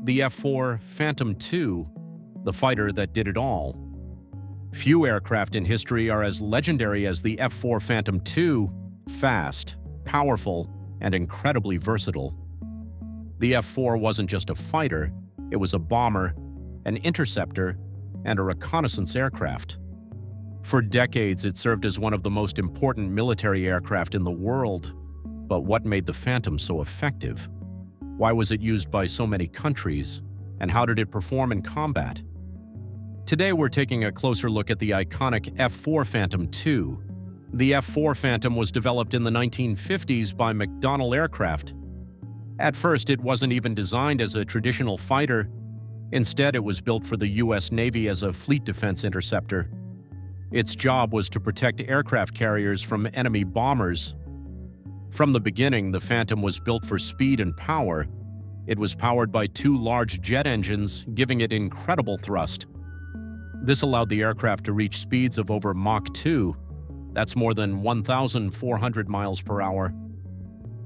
the F-4 Phantom II, the fighter that did it all. Few aircraft in history are as legendary as the F-4 Phantom II: fast, powerful, and incredibly versatile. The F-4 wasn't just a fighter, it was a bomber, an interceptor, and a reconnaissance aircraft. For decades, it served as one of the most important military aircraft in the world. But what made the Phantom so effective? Why was it used by so many countries? And how did it perform in combat? Today, we're taking a closer look at the iconic F-4 Phantom II. The F-4 Phantom was developed in the 1950s by McDonnell Aircraft. At first, it wasn't even designed as a traditional fighter. Instead, it was built for the U.S. Navy as a fleet defense interceptor. Its job was to protect aircraft carriers from enemy bombers. From the beginning, the Phantom was built for speed and power. It was powered by two large jet engines, giving it incredible thrust. This allowed the aircraft to reach speeds of over Mach 2. That's more than 1,400 miles per hour.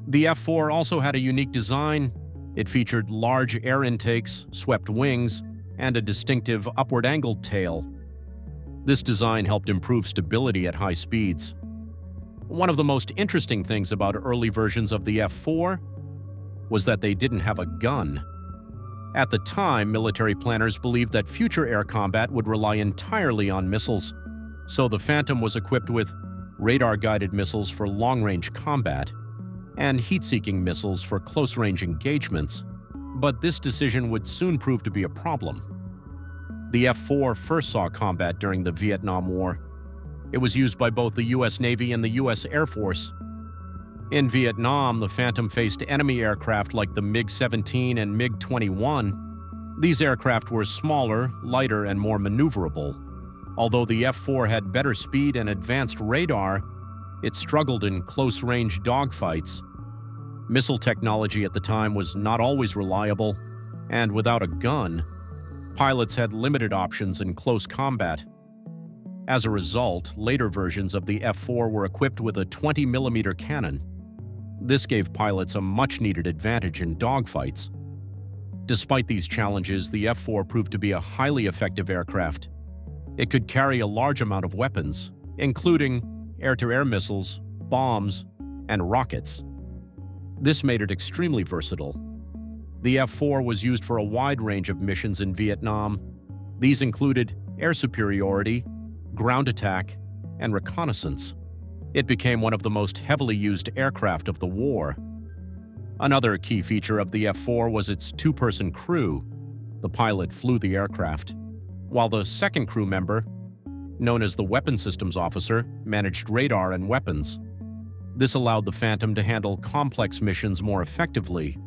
The F-4 also had a unique design. It featured large air intakes, swept wings, and a distinctive upward-angled tail. This design helped improve stability at high speeds. One of the most interesting things about early versions of the F-4 was that they didn't have a gun. At the time, military planners believed that future air combat would rely entirely on missiles, so the Phantom was equipped with radar-guided missiles for long-range combat and heat-seeking missiles for close-range engagements. But this decision would soon prove to be a problem. The F-4 first saw combat during the Vietnam War. It was used by both the U.S. Navy and the U.S. Air Force. In Vietnam, the Phantom faced enemy aircraft like the MiG-17 and MiG-21. These aircraft were smaller, lighter, and more maneuverable. Although the F-4 had better speed and advanced radar, it struggled in close-range dogfights. Missile technology at the time was not always reliable, and without a gun, pilots had limited options in close combat. As a result, later versions of the F-4 were equipped with a 20mm cannon. This gave pilots a much-needed advantage in dogfights. Despite these challenges, the F-4 proved to be a highly effective aircraft. It could carry a large amount of weapons, including air-to-air missiles, bombs, and rockets. This made it extremely versatile. The F-4 was used for a wide range of missions in Vietnam. These included air superiority, ground attack, and reconnaissance. It became one of the most heavily used aircraft of the war. Another key feature of the F-4 was its two-person crew. The pilot flew the aircraft, while the second crew member, known as the weapons systems officer, managed radar and weapons. This allowed the Phantom to handle complex missions more effectively.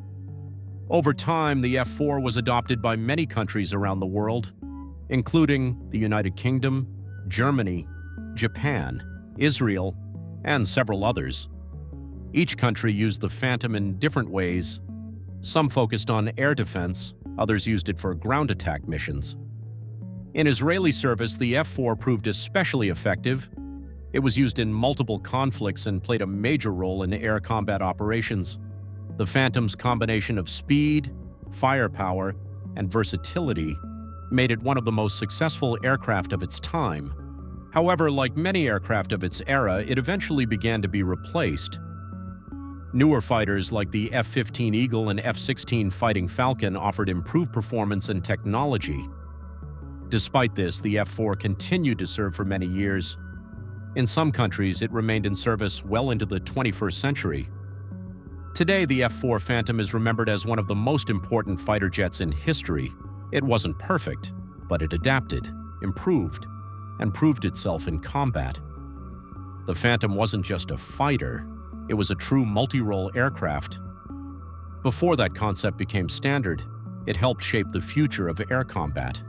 Over time, the F-4 was adopted by many countries around the world, including the United Kingdom, Germany, Japan, Israel, and several others. Each country used the Phantom in different ways. Some focused on air defense, others used it for ground attack missions. In Israeli service, the F-4 proved especially effective. It was used in multiple conflicts and played a major role in air combat operations. The Phantom's combination of speed, firepower, and versatility made it one of the most successful aircraft of its time. However, like many aircraft of its era, it eventually began to be replaced. Newer fighters like the F-15 Eagle and F-16 Fighting Falcon offered improved performance and technology. Despite this, the F-4 continued to serve for many years. In some countries, it remained in service well into the 21st century. Today, the F-4 Phantom is remembered as one of the most important fighter jets in history. It wasn't perfect, but it adapted, improved, and proved itself in combat. The Phantom wasn't just a fighter, it was a true multirole aircraft. Before that concept became standard, it helped shape the future of air combat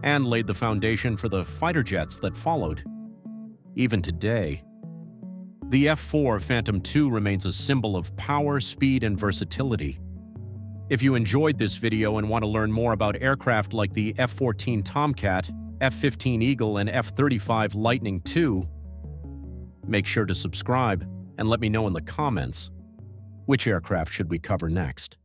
and laid the foundation for the fighter jets that followed. Even today, the F-4 Phantom II remains a symbol of power, speed, and versatility. If you enjoyed this video and want to learn more about aircraft like the F-14 Tomcat, F-15 Eagle, and F-35 Lightning II, make sure to subscribe and let me know in the comments which aircraft should we cover next.